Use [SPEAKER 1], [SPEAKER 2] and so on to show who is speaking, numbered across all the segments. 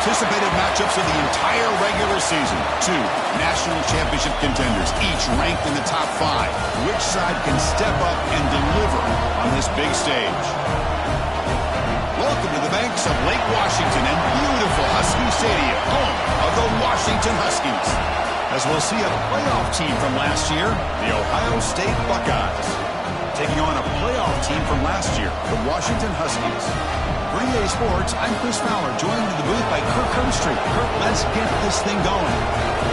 [SPEAKER 1] anticipated matchups of the entire regular season. Two national championship contenders, each ranked in the top 5. Which side can step up and deliver on this big stage? Welcome to the banks of Lake Washington and beautiful Husky Stadium, home of the Washington Huskies. As we'll see a playoff team from last year, the Ohio State Buckeyes, taking on a playoff team from last year, the Washington Huskies. For EA Sports, I'm Chris Fowler, joined in the booth by Kirk Herbstreit. Kirk, let's get this thing going.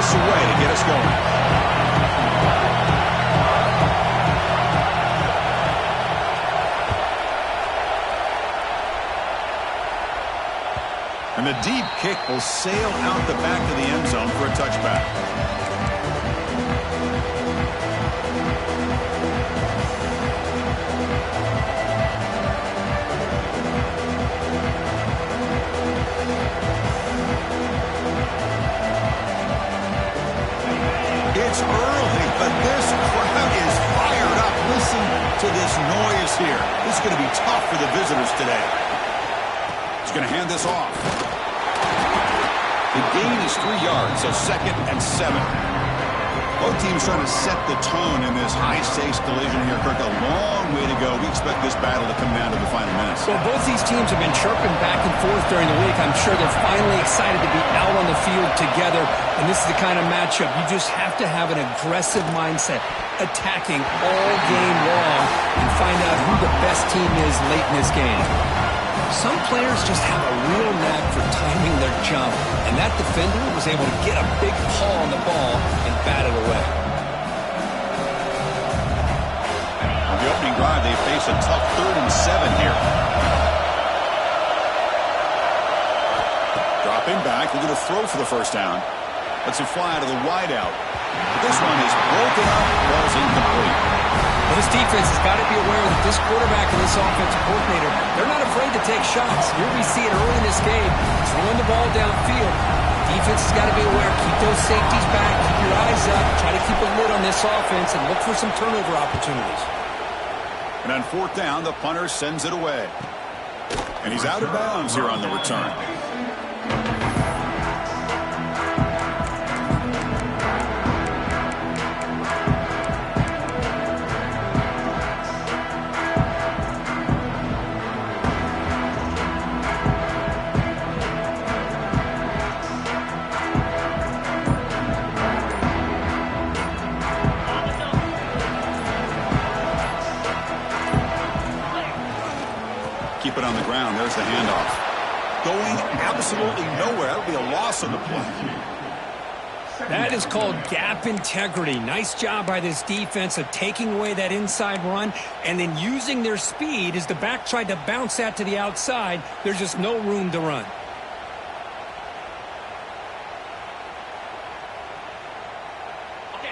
[SPEAKER 1] Away to get us going. And the deep kick will sail out the back of the end zone for a touchback. It's early, but this crowd is fired up. Listen to this noise here. This is going to be tough for the visitors today. He's going to hand this off. The gain is 3 yards, so 2nd and 7. Both teams trying to set the tone in this high-stakes collision here, Kirk. A long way to go. We expect this battle to come down to the final minutes.
[SPEAKER 2] Well, both these teams have been chirping back and forth during the week. I'm sure they're finally excited to be out on the field together. And this is the kind of matchup you just have to have an aggressive mindset, attacking all game long and find out who the best team is late in this game. Some players just have a real knack for timing their jump, and that defender was able to get a big paw on the ball and bat it away.
[SPEAKER 1] On the opening drive, they face a tough 3rd and 7 here. Dropping back, they're going to throw for the first down. Lets it fly to the wideout. This one is broken up. Ball's incomplete.
[SPEAKER 2] Well, this defense has got to be aware that this quarterback and this offensive coordinator, they're not afraid to take shots. Here we see it early in this game, throwing the ball downfield. Defense has got to be aware. Keep those safeties back. Keep your eyes up. Try to keep a lid on this offense and look for some turnover opportunities.
[SPEAKER 1] And on 4th down, the punter sends it away. And he's out of bounds here on the return. Keep it on the ground. There's the handoff. Going absolutely nowhere. That'll be a loss on the play.
[SPEAKER 2] That is called gap integrity. Nice job by this defense of taking away that inside run and then using their speed as the back tried to bounce that to the outside. There's just no room to run.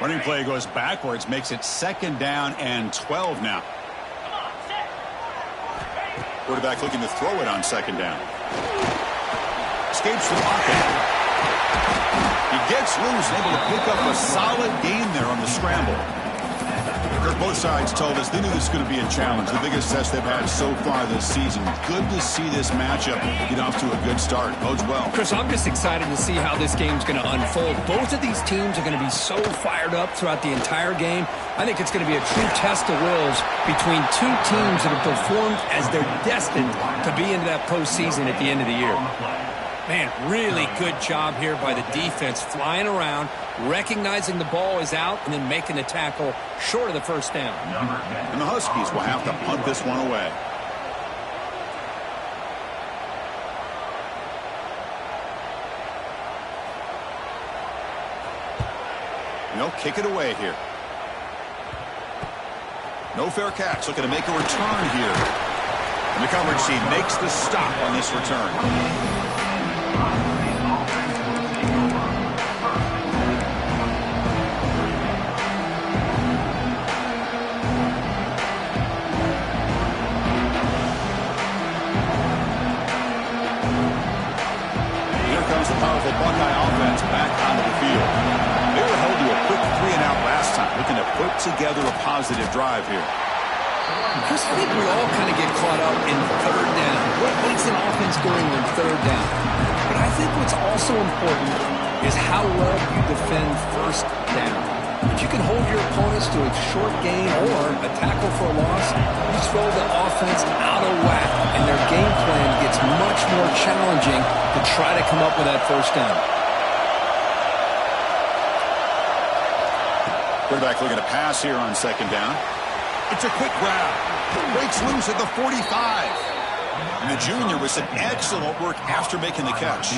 [SPEAKER 1] Running play goes backwards, makes it 2nd down and 12 now. Quarterback looking to throw it on 2nd down. Escapes the pocket. He gets loose, able to pick up a solid gain there on the scramble. Both sides told us they knew this was going to be a challenge, the biggest test they've had so far this season. Good to see this matchup get off to a good start. Bodes well.
[SPEAKER 2] Chris, I'm just excited to see how this game's going to unfold. Both of these teams are going to be so fired up throughout the entire game. I think it's going to be a true test of wills between two teams that have performed as they're destined to be into that postseason at the end of the year. Man, really good job here by the defense, flying around, recognizing the ball is out, and then making the tackle short of the first down.
[SPEAKER 1] And the Huskies will have to punt this one away. And they'll kick it away here. No fair catch, looking to make a return here. And the coverage team makes the stop on this return. put together a positive drive here.
[SPEAKER 2] Chris, I think we all kind of get caught up in third down. What makes an offense going on third down? But I think what's also important is how well you defend first down. If you can hold your opponents to a short gain or a tackle for a loss, you throw the offense out of whack, and their game plan gets much more challenging to try to come up with that first down.
[SPEAKER 1] Quarterback looking to pass here on second down. It's a quick grab. Breaks loose at the 45. And the junior with some excellent work after making the catch.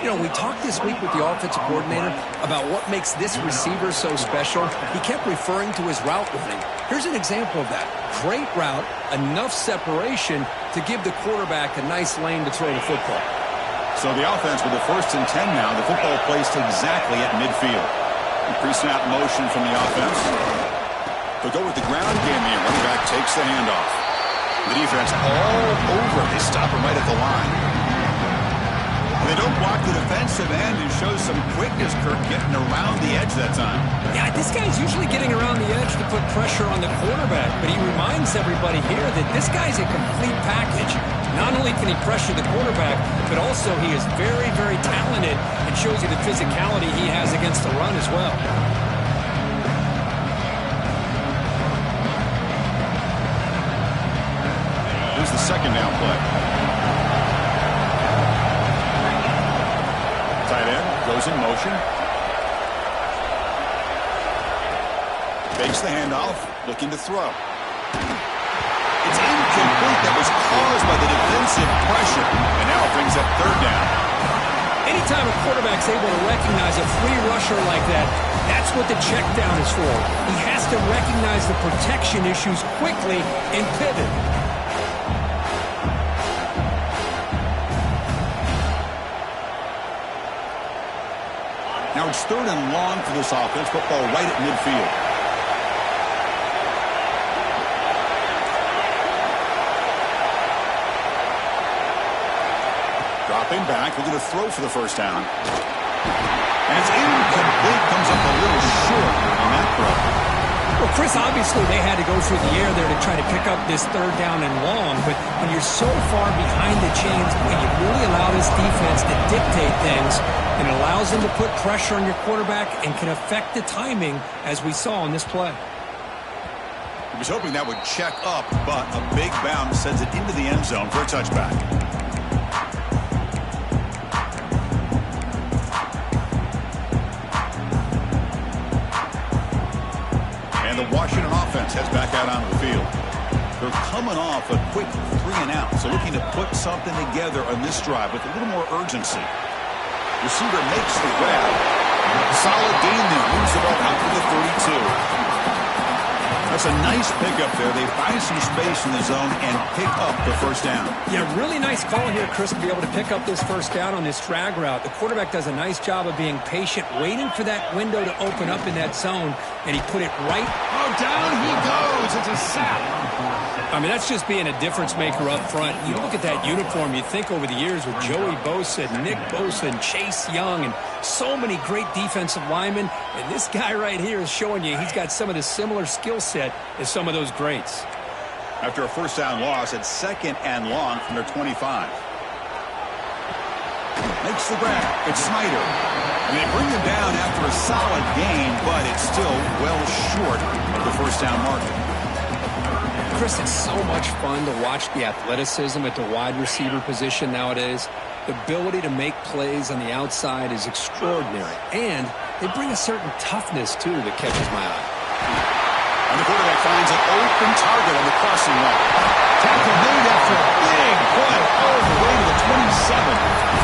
[SPEAKER 2] You know, we talked this week with the offensive coordinator about what makes this receiver so special. He kept referring to his route running. Here's an example of that. Great route, enough separation to give the quarterback a nice lane to throw the football.
[SPEAKER 1] So the offense with the 1st and 10 now. The football placed exactly at midfield. Pre-snap motion from the offense. They'll go with the ground game here. Running back takes the handoff. The defense all over. They stop him right at the line. And they don't block the defensive end, who shows some quickness, Kirk, getting around the edge that time.
[SPEAKER 2] Yeah, this guy's usually getting around the edge to put pressure on the quarterback, but he reminds everybody here that this guy's a complete package. Not only can he pressure the quarterback, but also he is very, very talented and shows you the physicality he has against the run as well.
[SPEAKER 1] Here's the second down play. Tight end goes in motion. Fakes the handoff, looking to throw. It's incomplete. That was caused by the defensive pressure. And now it brings up third down.
[SPEAKER 2] Anytime a quarterback's able to recognize a free rusher like that, that's what the check down is for. He has to recognize the protection issues quickly and pivot.
[SPEAKER 1] Now it's 3rd and long for this offense. Football right at midfield. Dropping back, looking to throw for the first down. And it's incomplete. Comes up a little short on that throw.
[SPEAKER 2] Well, Chris, obviously they had to go through the air there to try to pick up this third down and long, but when you're so far behind the chains, when you really allow this defense to dictate things, and it allows them to put pressure on your quarterback and can affect the timing, as we saw on this play.
[SPEAKER 1] He was hoping that would check up, but a big bounce sends it into the end zone for a touchback. And the Washington offense heads back out onto the field. They're coming off a quick 3 and out, so looking to put something together on this drive with a little more urgency. Receiver makes the grab. Solid gain there. Moves the ball out to the 32. That's a nice pickup there. They find some space in the zone and pick up the first down.
[SPEAKER 2] Yeah, really nice call here, Chris, to be able to pick up this first down on this drag route. The quarterback does a nice job of being patient, waiting for that window to open up in that zone, and he put it right.
[SPEAKER 1] Oh, down he goes. It's a sack.
[SPEAKER 2] I mean, that's just being a difference maker up front. You look at that uniform, you think over the years with Joey Bosa, Nick Bosa, and Chase Young, and so many great defensive linemen. And this guy right here is showing you he's got some of the similar skill set as some of those greats.
[SPEAKER 1] After a first down loss at 2nd and long from their 25. Makes the grab. It's Snyder. And they bring him down after a solid gain, but it's still well short of the first down marker.
[SPEAKER 2] Chris, it's so much fun to watch the athleticism at the wide receiver position nowadays. The ability to make plays on the outside is extraordinary. And they bring a certain toughness, too, that catches my eye.
[SPEAKER 1] And the quarterback finds an open target on the crossing route. Tackle made after a big play all the way to the 27.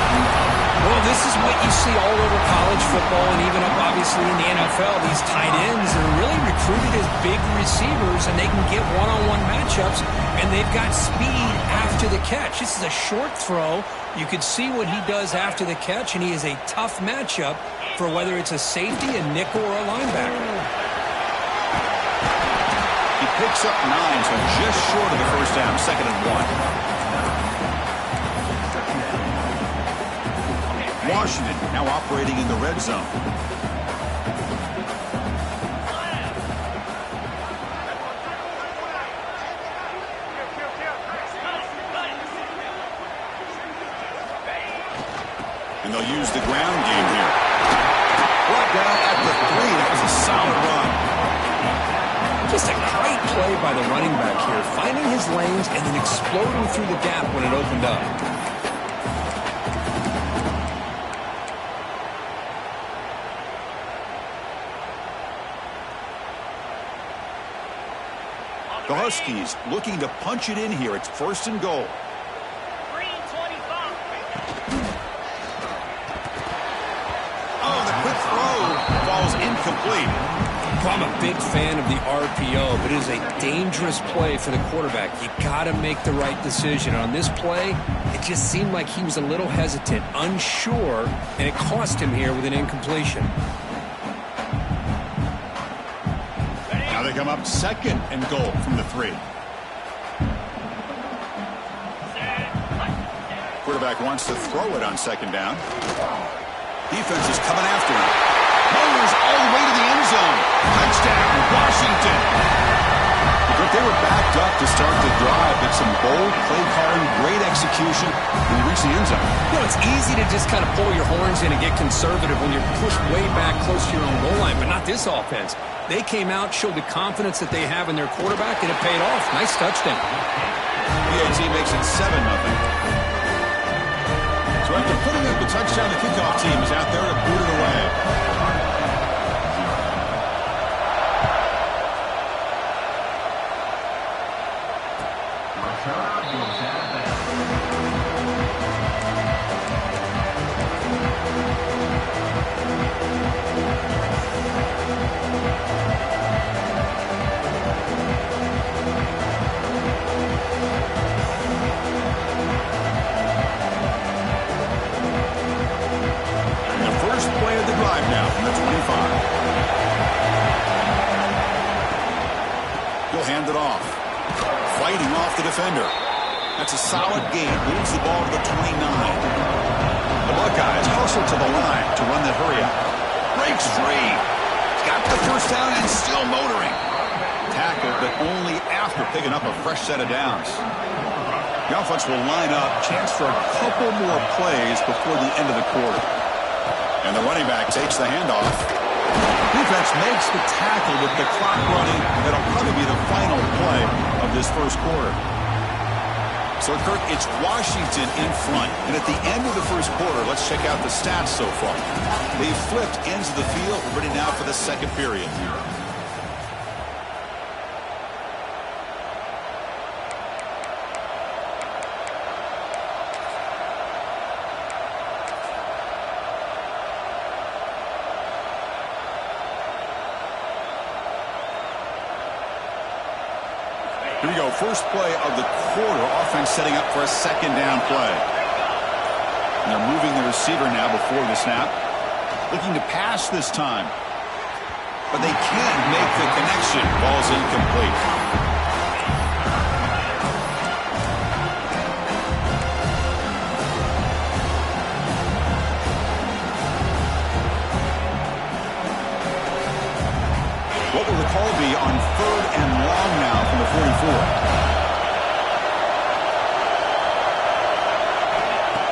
[SPEAKER 2] Well, this is what you see all over college football and even up, obviously, in the NFL. These tight ends are really recruited as big receivers, and they can get one-on-one matchups, and they've got speed after the catch. This is a short throw. You could see what he does after the catch, and he is a tough matchup for whether it's a safety, a nickel, or a linebacker.
[SPEAKER 1] He picks up 9, so just short of the first down, 2nd and 1. Washington now operating in the red zone. use the ground game here. Brought down at the 3. That was a solid run.
[SPEAKER 2] Just a great play by the running back here, finding his lanes and then exploding through the gap when it opened up.
[SPEAKER 1] The Huskies looking to punch it in here. It's 1st and goal. Oh, the quick throw falls incomplete.
[SPEAKER 2] I'm a big fan of the RPO, but it is a dangerous play for the quarterback. You got to make the right decision. On this play, it just seemed like he was a little hesitant, unsure, and it cost him here with an incompletion.
[SPEAKER 1] Now they come up 2nd and goal from the 3. Quarterback wants to throw it on 2nd down. Defense is coming after him. Motors all the way to the end zone. Touchdown, Washington. But they were backed up to start the drive, but some bold play calling, great execution, and they reached the end zone.
[SPEAKER 2] You know, it's easy to just kind of pull your horns in and get conservative when you're pushed way back close to your own goal line, but not this offense. They came out, showed the confidence that they have in their quarterback, and it paid off. Nice touchdown.
[SPEAKER 1] PAT makes it 7-0. So after putting up the touchdown, the kickoff team is out there to boot it away. Defender. That's a solid gain. Moves the ball to the 29. The Buckeyes hustle to the line to run the hurry up. Breaks free. Got the 1st down and still motoring. Tackled, but only after picking up a fresh set of downs. The offense will line up. Chance for a couple more plays before the end of the quarter. And the running back takes the handoff. Defense makes the tackle with the clock running. That'll probably be the final play of this 1st quarter. So, Kirk, it's Washington in front. And at the end of the 1st quarter, let's check out the stats so far. They've flipped ends of the field. We're ready now for the 2nd period. Here we go. First play of the quarter. Offense setting up for a 2nd down play. And they're moving the receiver now before the snap. Looking to pass this time. But they can't make the connection. Ball's incomplete. What will the call be on 3rd and long now from the 44?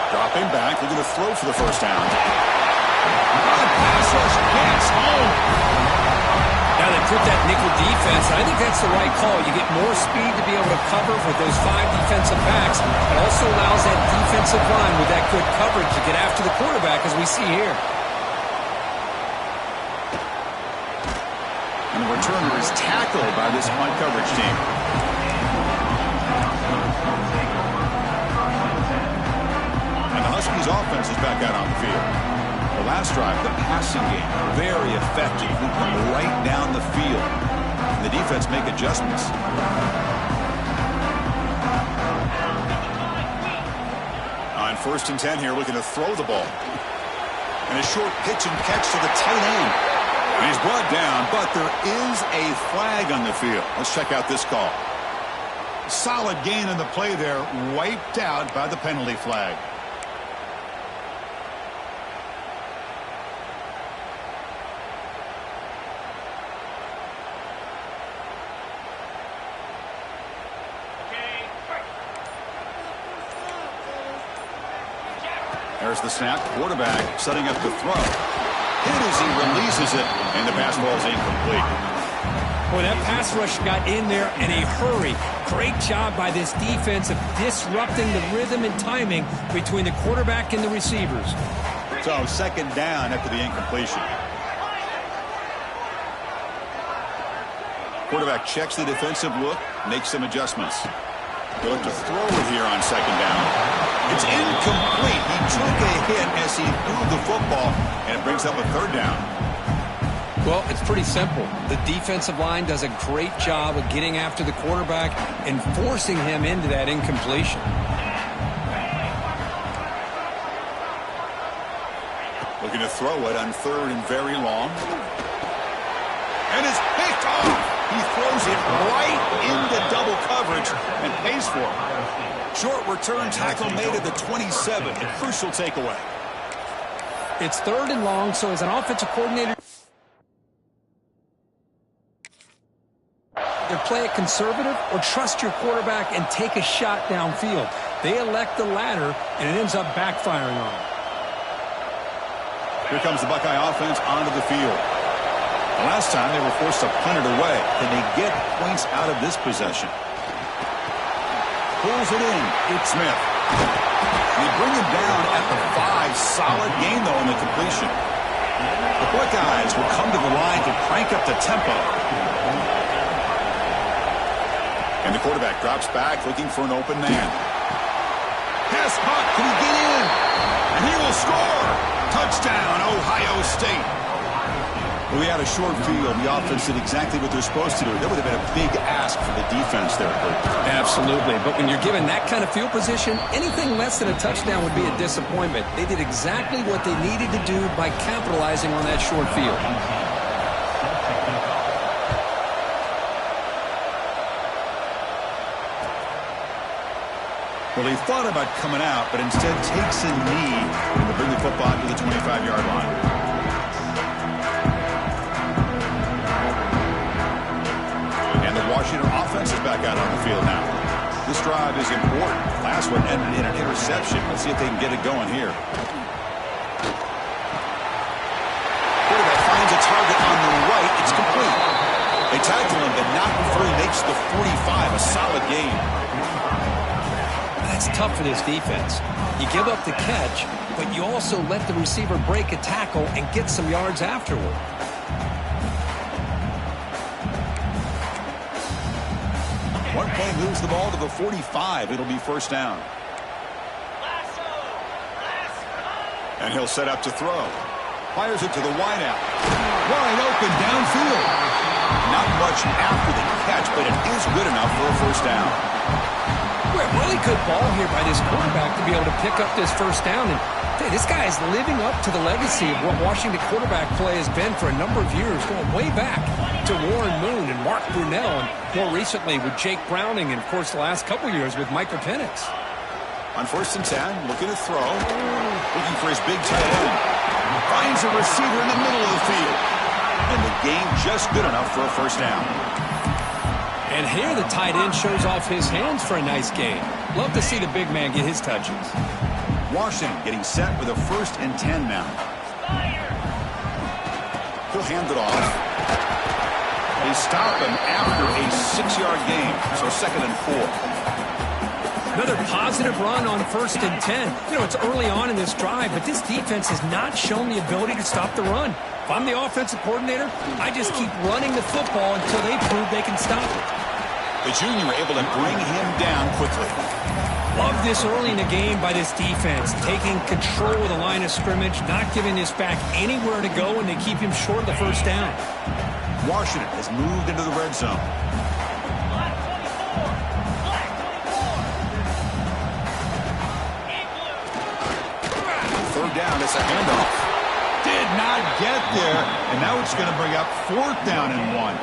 [SPEAKER 1] Dropping back, looking to throw for the 1st down. Pass rush gets home.
[SPEAKER 2] Now they put that nickel defense, and I think that's the right call. You get more speed to be able to cover with those 5 defensive backs. It also allows that defensive line with that good coverage to get after the quarterback, as we see here.
[SPEAKER 1] And the returner is tackled by this punt coverage team. And the Huskies offense is back out on the field. The last drive, the passing game, very effective. Moving right down the field. And the defense make adjustments. On 1st and 10 here, looking to throw the ball. And a short pitch and catch to the tight end. And he's brought down, but there is a flag on the field. Let's check out this call. Solid gain in the play there, wiped out by the penalty flag. There's the snap. Quarterback setting up the throw. Hit as he releases it, and the pass ball is incomplete.
[SPEAKER 2] Boy, that pass rush got in there in a hurry. Great job by this defense of disrupting the rhythm and timing between the quarterback and the receivers.
[SPEAKER 1] So second down after the incompletion. Quarterback checks the defensive look, makes some adjustments. He'll look to throw it here on second down. It's incomplete. He took a hit as he threw the football, and it brings up a third down.
[SPEAKER 2] Well, it's pretty simple. The defensive line does a great job of getting after the quarterback and forcing him into that incompletion.
[SPEAKER 1] Looking to throw it on third and very long. And it's picked off. He throws it right into double coverage and pays for it. Short return tackle made at the 27. A crucial takeaway.
[SPEAKER 2] It's third and long, so as an offensive coordinator, either play it conservative or trust your quarterback and take a shot downfield. They elect the latter, and it ends up backfiring on them.
[SPEAKER 1] Here comes the Buckeye offense onto the field. The last time they were forced to punt it away. Can they get points out of this possession? Pulls it in. It's Smith. They bring him down at the 5. Solid game, though, in the completion. The Buckeyes will come to the line to crank up the tempo. And the quarterback drops back, looking for an open man. Pass caught. Can he get in? And he will score. Touchdown, Ohio State. We had a short field. The offense did exactly what they're supposed to do. That would have been a big ask for the defense there, Kurt.
[SPEAKER 2] Absolutely. But when you're given that kind of field position, anything less than a touchdown would be a disappointment. They did exactly what they needed to do by capitalizing on that short field.
[SPEAKER 1] Well, he thought about coming out, but instead takes a knee and will bring the football to the 25-yard line. Washington offense is back out on the field now. This drive is important. Last one ended in an interception. Let's see if they can get it going here. Quarterback finds a target on the right. It's complete. They tackle him, but not before he makes the 45. A solid game.
[SPEAKER 2] That's tough for this defense. You give up the catch, but you also let the receiver break a tackle and get some yards afterward.
[SPEAKER 1] One play moves the ball to the 45. It'll be first down. And he'll set up to throw. Fires it to the wideout. Wide open downfield. Not much after the catch, but it is good enough for a first down.
[SPEAKER 2] Really good ball here by this quarterback to be able to pick up this first down. And this guy is living up to the legacy of what Washington quarterback play has been for a number of years, going way back to Warren Moon and Mark Brunell, and more recently with Jake Browning, and, of course, the last couple years with Michael Penix.
[SPEAKER 1] On first and 10, looking to throw. Looking for his big tight end. Finds a receiver in the middle of the field. And the game just good enough for a first down.
[SPEAKER 2] And here the tight end shows off his hands for a nice game. Love to see the big man get his touches.
[SPEAKER 1] Washington getting set with a first and 10 now. He'll hand it off. They stop him after a 6-yard game, so second and 4.
[SPEAKER 2] Another positive run on first and 10. You know, it's early on in this drive, but this defense has not shown the ability to stop the run. If I'm the offensive coordinator, I just keep running the football until they prove they can stop it.
[SPEAKER 1] The junior able to bring him down quickly.
[SPEAKER 2] Love this early in the game by this defense, taking control of the line of scrimmage, not giving this back anywhere to go, and they keep him short of the first down.
[SPEAKER 1] Washington has moved into the red zone. Third down, it's a handoff. Did not get there, and now it's going to bring up fourth down and 1.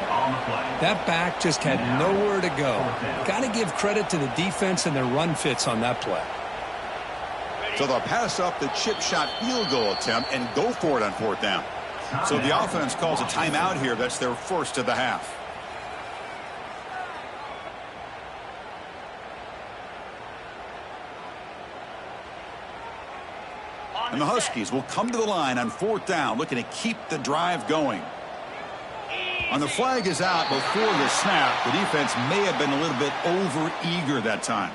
[SPEAKER 2] That back just had nowhere to go. Got to give credit to the defense and their run fits on that play.
[SPEAKER 1] So they'll pass up the chip shot field goal attempt and go for it on fourth down. So the offense calls a timeout here. That's their first of the half. And the Huskies will come to the line on 4th down, looking to keep the drive going. And the flag is out before the snap. The defense may have been a little bit over-eager that time.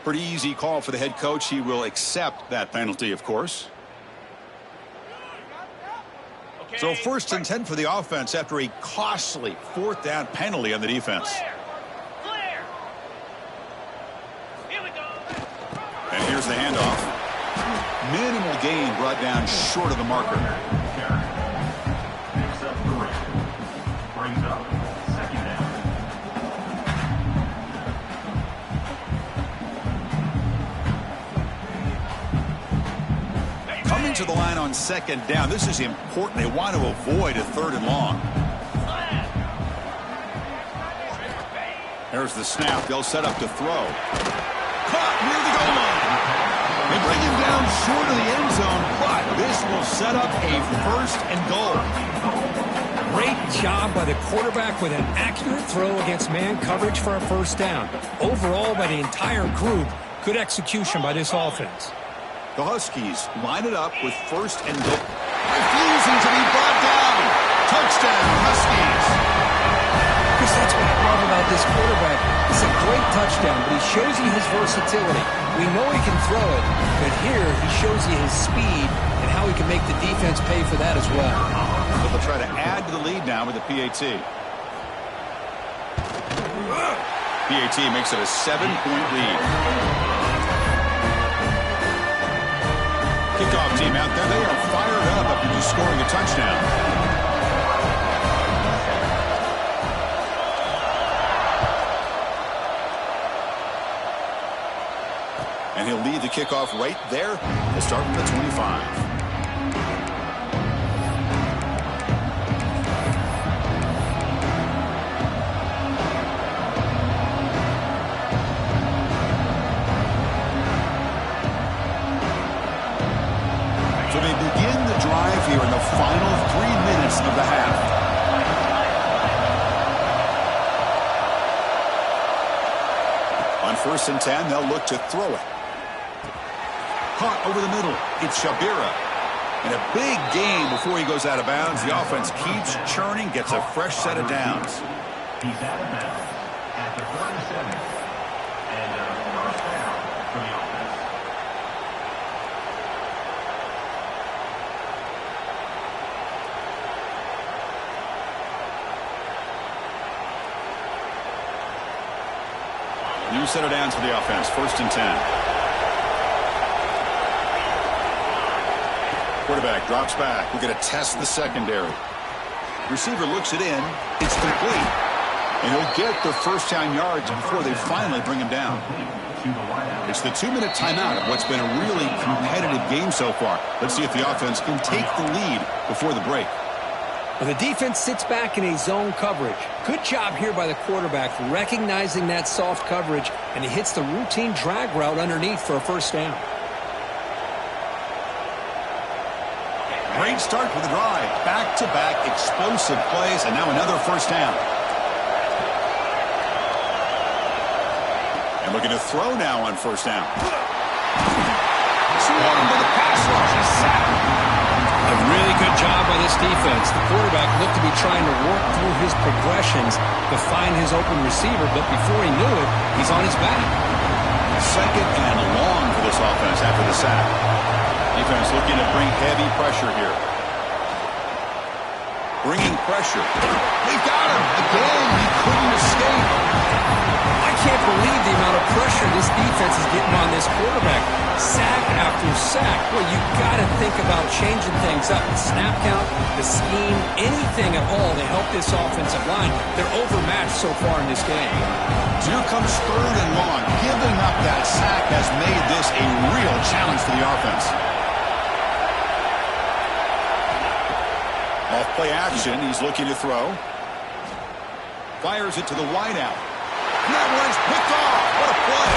[SPEAKER 1] Pretty easy call for the head coach. He will accept that penalty, of course. So 1st and 10 for the offense after a costly 4th down penalty on the defense. And here's the handoff. Minimal gain brought down short of the marker.
[SPEAKER 3] Picks up 3. Brings up 2nd down.
[SPEAKER 1] Coming to the line on 2nd down. This is important. They want to avoid a 3rd and long. There's the snap. They'll set up to throw. Caught near the goal line. They bring him down short of the end zone, but this will set up a 1st and goal.
[SPEAKER 2] Great job by the quarterback with an accurate throw against man coverage for a 1st down. Overall, by the entire group, good execution by this offense.
[SPEAKER 1] The Huskies line it up with 1st and goal. Refusing to be brought down. Touchdown, Huskies.
[SPEAKER 2] Because that's what I love about this quarterback. It's a great touchdown, but he shows you his versatility. We know he can throw it, but here he shows you his speed and how he can make the defense pay for that as well.
[SPEAKER 1] But they'll try to add to the lead now with the PAT. PAT makes it a 7-point lead. Kickoff team out there. They are fired up after just scoring a touchdown. And he'll lead the kickoff right there. He'll start from the 25. So they begin the drive here in the final 3 minutes of the half. On 1st and 10, they'll look to throw it. Caught over the middle. It's Shabira. And a big gain before he goes out of bounds. The offense keeps churning, gets a fresh set of downs.
[SPEAKER 3] He's out of bounds at the 37. And a 1st down for the offense.
[SPEAKER 1] New set of downs for the offense. 1st and 10. Quarterback drops back. We're going to test the secondary. Receiver looks it in. It's complete. And he'll get the 1st down yards before they finally bring him down. It's the 2-minute timeout of what's been a really competitive game so far. Let's see if the offense can take the lead before the break.
[SPEAKER 2] Well, the defense sits back in a zone coverage. Good job here by the quarterback recognizing that soft coverage, and he hits the routine drag route underneath for a 1st down.
[SPEAKER 1] Great start for the drive. Back-to-back explosive plays, and now another 1st down. And looking to throw now on 1st down. Swarmed by the pass rush. He's sacked.
[SPEAKER 2] A really good job by this defense. The quarterback looked to be trying to work through his progressions to find his open receiver, but before he knew it, he's on his back.
[SPEAKER 1] 2nd and long for this offense after the sack. Defense looking to bring heavy pressure here. Bringing pressure. They got him. Again, he couldn't escape.
[SPEAKER 2] I can't believe the amount of pressure this defense is getting on this quarterback. Sack after sack. Well, you got to think about changing things up. The snap count, the scheme, anything at all to help this offensive line. They're overmatched so far in this game.
[SPEAKER 1] So here comes 3rd and long. Giving up that sack has made this a real challenge for the offense. Off play action, he's looking to throw. Fires it to the wideout. That one's picked off. What a play.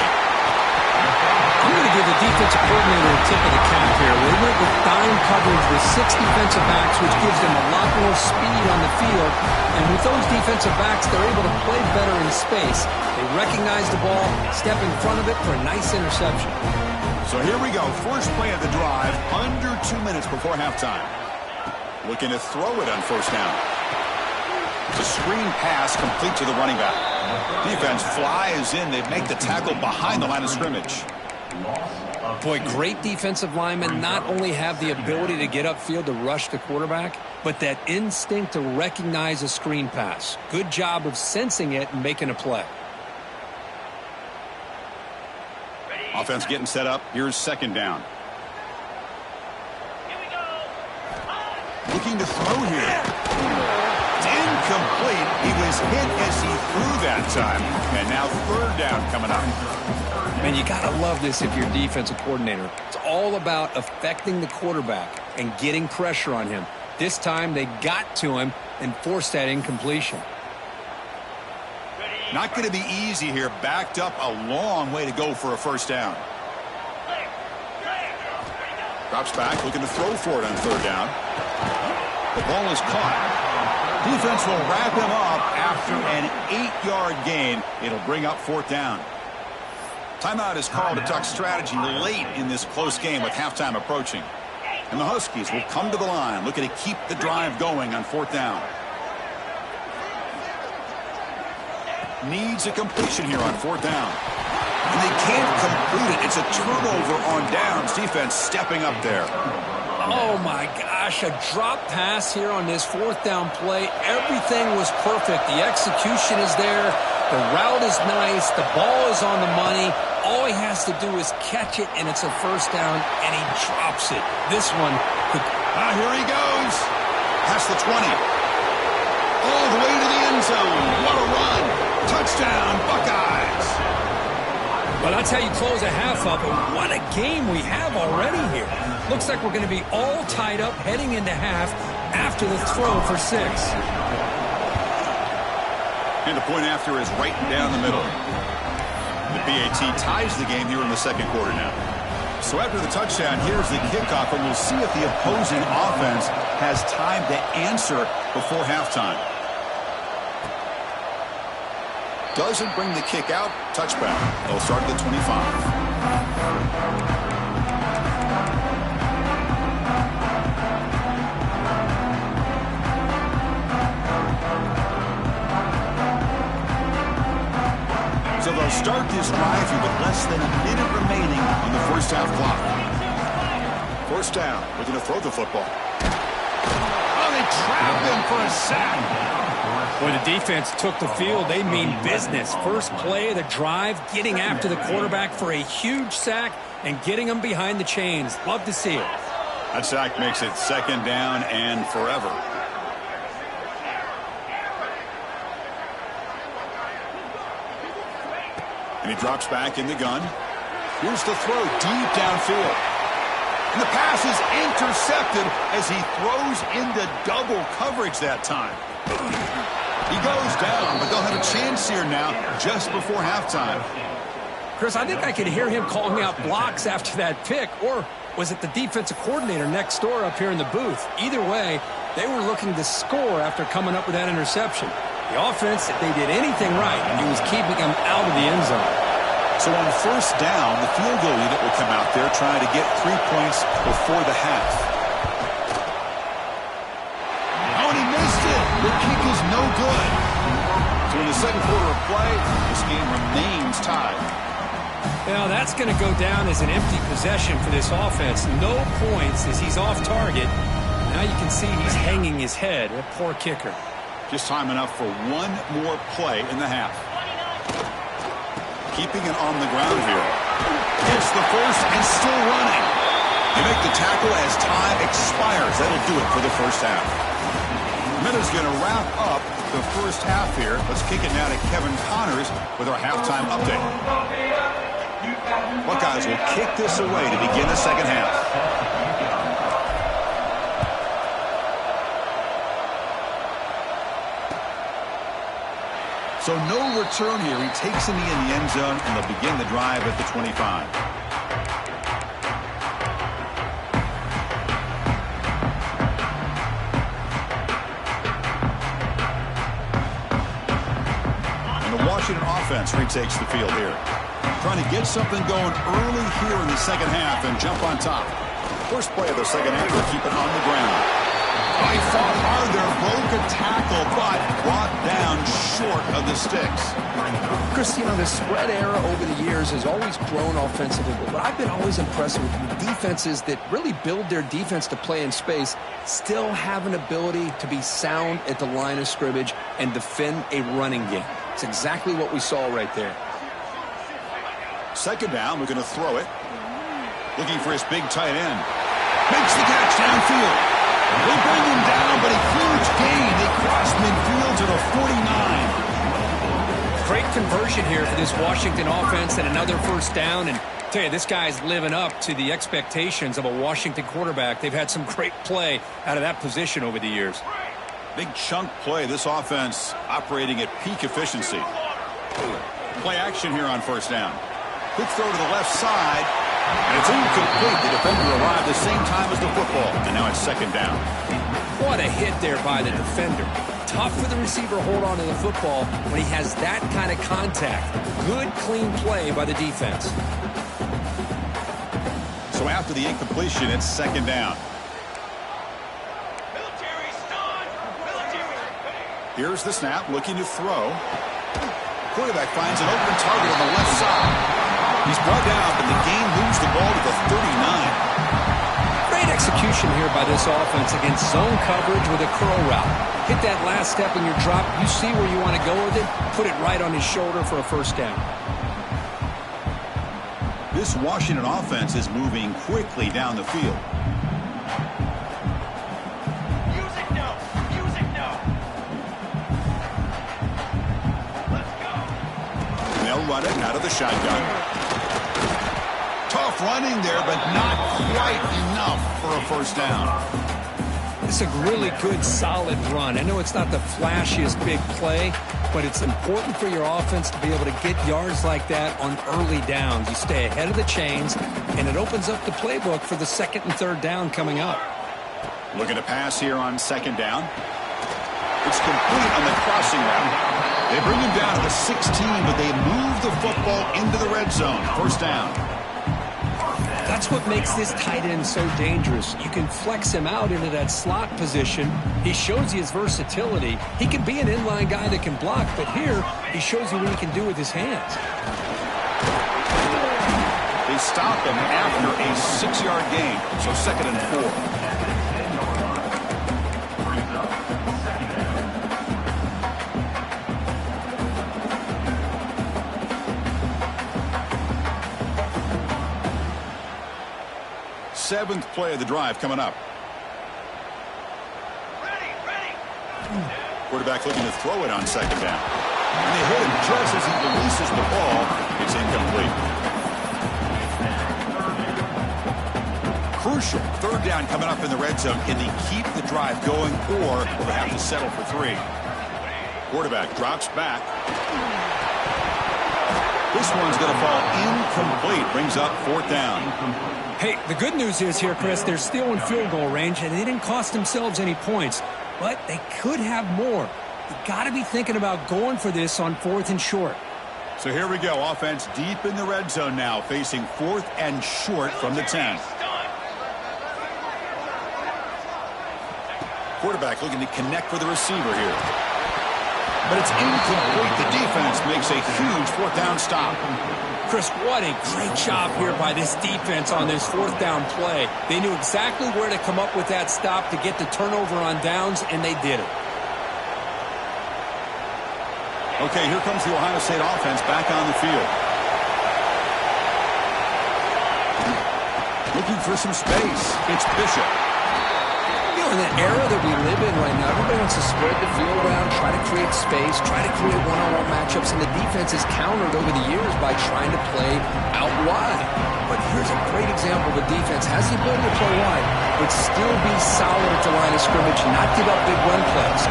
[SPEAKER 2] I'm going to give the defensive coordinator a tip of the cap here. They went with dime coverage with 6 defensive backs, which gives them a lot more speed on the field. And with those defensive backs, they're able to play better in space. They recognize the ball, step in front of it for a nice interception.
[SPEAKER 1] So here we go. First play of the drive, under 2 minutes before halftime. Looking to throw it on first down. It's a screen pass complete to the running back. Defense flies in. They make the tackle behind the line of scrimmage.
[SPEAKER 2] Boy, great defensive linemen not only have the ability to get upfield to rush the quarterback, but that instinct to recognize a screen pass. Good job of sensing it and making a play.
[SPEAKER 1] Offense getting set up. Here's second down. Looking to throw here. It's incomplete. He was hit as he threw that time. And now third down coming up.
[SPEAKER 2] Man, you got to love this if you're a defensive coordinator. It's all about affecting the quarterback and getting pressure on him. This time they got to him and forced that incompletion.
[SPEAKER 1] Not going to be easy here. Backed up a long way to go for a first down. Drops back, looking to throw for it on third down. The ball is caught. Defense will wrap him up after an 8-yard gain. It'll bring up fourth down. Timeout is called to talk strategy late in this close game with halftime approaching. And the Huskies will come to the line, looking to keep the drive going on fourth down. Needs a completion here on fourth down. And they can't complete it. It's a turnover on downs. Defense stepping up there.
[SPEAKER 2] Oh, my gosh. A drop pass here on this fourth down play. Everything was perfect. The execution is there. The route is nice. The ball is on the money. All he has to do is catch it, and it's a first down, and he drops it. This one could...
[SPEAKER 1] Here he goes. Past the 20. All the way to the end zone. What a run. Touchdown, Buckeyes.
[SPEAKER 2] Well, that's how you close a half up. What a game we have already here. Looks like we're going to be all tied up heading into half after the throw for 6.
[SPEAKER 1] And the point after is right down the middle. The PAT ties the game here in the second quarter now. So after the touchdown, here's the kickoff, and we'll see if the opposing offense has time to answer before halftime. Doesn't bring the kick out. Touchback. They'll start at the 25. So they'll start this drive here with less than a minute remaining on the first half clock. First down. Looking to throw the football. Oh, they trap him for a sack.
[SPEAKER 2] When the defense took the field, they mean business. First play of the drive, getting after the quarterback for a huge sack and getting him behind the chains. Love to see it.
[SPEAKER 1] That sack makes it second down and forever. And he drops back in the gun. Here's the throw deep downfield. And the pass is intercepted as he throws into double coverage that time. He goes down, but they'll have a chance here now just before halftime.
[SPEAKER 2] Chris, I think I could hear him calling out blocks after that pick, or was it the defensive coordinator next door up here in the booth? Either way, they were looking to score after coming up with that interception. The offense, if they did anything right, it was keeping them out of the end zone.
[SPEAKER 1] So on first down, the field goal unit will come out there trying to get 3 points before the half. Oh, and he missed it. The kick is no good. So in the second quarter of play, this game remains tied.
[SPEAKER 2] Now, that's going to go down as an empty possession for this offense. No points as he's off target. Now you can see he's hanging his head. A poor kicker.
[SPEAKER 1] Just time enough for one more play in the half. Keeping it on the ground here. It's the first and still running. They make the tackle as time expires. That'll do it for the first half. Miller's going to wrap up the first half here. Let's kick it now to Kevin Connors with our halftime update. Buckeyes will kick this away to begin the second half. So no return here. He takes in the end zone, and they'll begin the drive at the 25. Washington offense retakes the field here. Trying to get something going early here in the second half and jump on top. First play of the second half, they'll keep it on the ground. Oh, he fought hard there, broke a tackle, but brought down short of the sticks.
[SPEAKER 2] Chris, the spread era over the years has always grown offensively, but what I've been always impressed with defenses that really build their defense to play in space still have an ability to be sound at the line of scrimmage and defend a running game. It's exactly what we saw right there.
[SPEAKER 1] Second down, we're going to throw it. Looking for his big tight end. Makes the catch downfield. They bring him down, but a huge gain. They cross midfield to the 49.
[SPEAKER 2] Great conversion here for this Washington offense and another first down. And I tell you, this guy's living up to the expectations of a Washington quarterback. They've had some great play out of that position over the years.
[SPEAKER 1] Big chunk play. This offense operating at peak efficiency. Play action here on first down. Quick throw to the left side. And it's incomplete. The defender arrived the same time as the football. And now it's second down.
[SPEAKER 2] What a hit there by the defender. Tough for the receiver to hold on to the football when he has that kind of contact. Good, clean play by the defense.
[SPEAKER 1] So after the incompletion, it's second down. Here's the snap, looking to throw. Quarterback finds an open target on the left side. He's brought down, but the game moves the ball to the 39.
[SPEAKER 2] Great execution here by this offense against zone coverage with a curl route. Hit that last step in your drop. You see where you want to go with it. Put it right on his shoulder for a first down.
[SPEAKER 1] This Washington offense is moving quickly down the field.
[SPEAKER 3] Music no. Music no. Let's go.
[SPEAKER 1] And they'll run it out of the shotgun. Tough running there, but not quite enough for a first down.
[SPEAKER 2] It's a really good, solid run. I know it's not the flashiest big play, but it's important for your offense to be able to get yards like that on early downs. You stay ahead of the chains, and it opens up the playbook for the second and third down coming up.
[SPEAKER 1] Looking to pass here on second down. It's complete on the crossing route. They bring him down to the 16, but they move the football into the red zone. First down.
[SPEAKER 2] That's what makes this tight end so dangerous. You can flex him out into that slot position. He shows you his versatility. He can be an inline guy that can block, but here he shows you what he can do with his hands.
[SPEAKER 1] They stop him after a 6-yard gain, so second and 4. Seventh play of the drive coming up.
[SPEAKER 3] Ready.
[SPEAKER 1] Quarterback looking to throw it on second down. And they hit him just as he releases the ball. It's incomplete. Crucial third down coming up in the red zone. Can they keep the drive going, or will they have to settle for 3? Quarterback drops back. This one's going to fall incomplete. Brings up fourth down.
[SPEAKER 2] Hey, the good news is here, Chris, they're still in field goal range, and they didn't cost themselves any points, but they could have more. You got to be thinking about going for this on fourth and short.
[SPEAKER 1] So here we go. Offense deep in the red zone now, facing fourth and short from the 10. Quarterback looking to connect with the receiver here. But it's incomplete. The defense makes a huge fourth down stop.
[SPEAKER 2] Chris, what a great job here by this defense on this fourth down play. They knew exactly where to come up with that stop to get the turnover on downs, and they did it.
[SPEAKER 1] Okay, here comes the Ohio State offense back on the field. Looking for some space. It's Bishop.
[SPEAKER 2] In that era that we live in right now, everybody wants to spread the field around, try to create space, try to create one-on-one matchups, and the defense is countered over the years by trying to play out wide. But here's a great example. The defense has the ability to play wide, but still be solid at the line of scrimmage, not give up big run plays.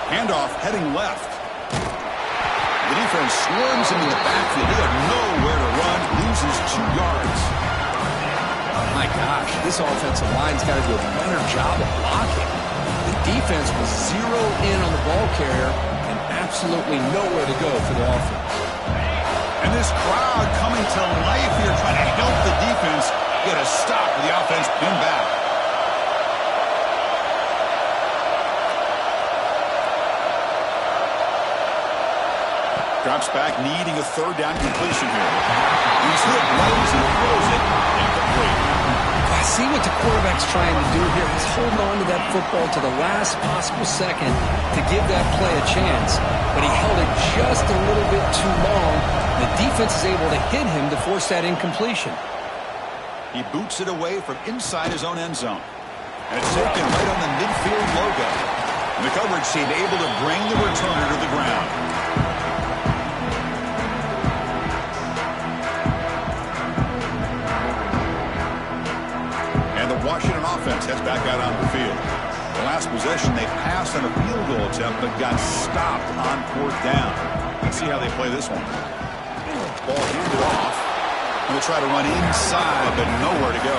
[SPEAKER 1] Handoff heading left. The defense swarms into the backfield. They have nowhere to run, loses 2 yards.
[SPEAKER 2] My gosh, this offensive line's got to do a better job of blocking. the defense was zeroed in on the ball carrier and absolutely nowhere to go for the offense.
[SPEAKER 1] And this crowd coming to life here, trying to help the defense get a stop with the offense pinned back. Drops back, needing a third down completion here. He's hit right as he throws it, incomplete.
[SPEAKER 2] I see what the quarterback's trying to do here. He's holding on to that football to the last possible second to give that play a chance. But he held it just a little bit too long. The defense is able to hit him to force that incompletion.
[SPEAKER 1] He boots it away from inside his own end zone. And it's taken right on the midfield logo. And the coverage team able to bring the returner to the ground. Washington offense heads back out on the field. The last possession, they passed on a field goal attempt, but got stopped on 4th down. Let's see how they play this one. Ball handed off. And they'll try to run inside, but nowhere to go.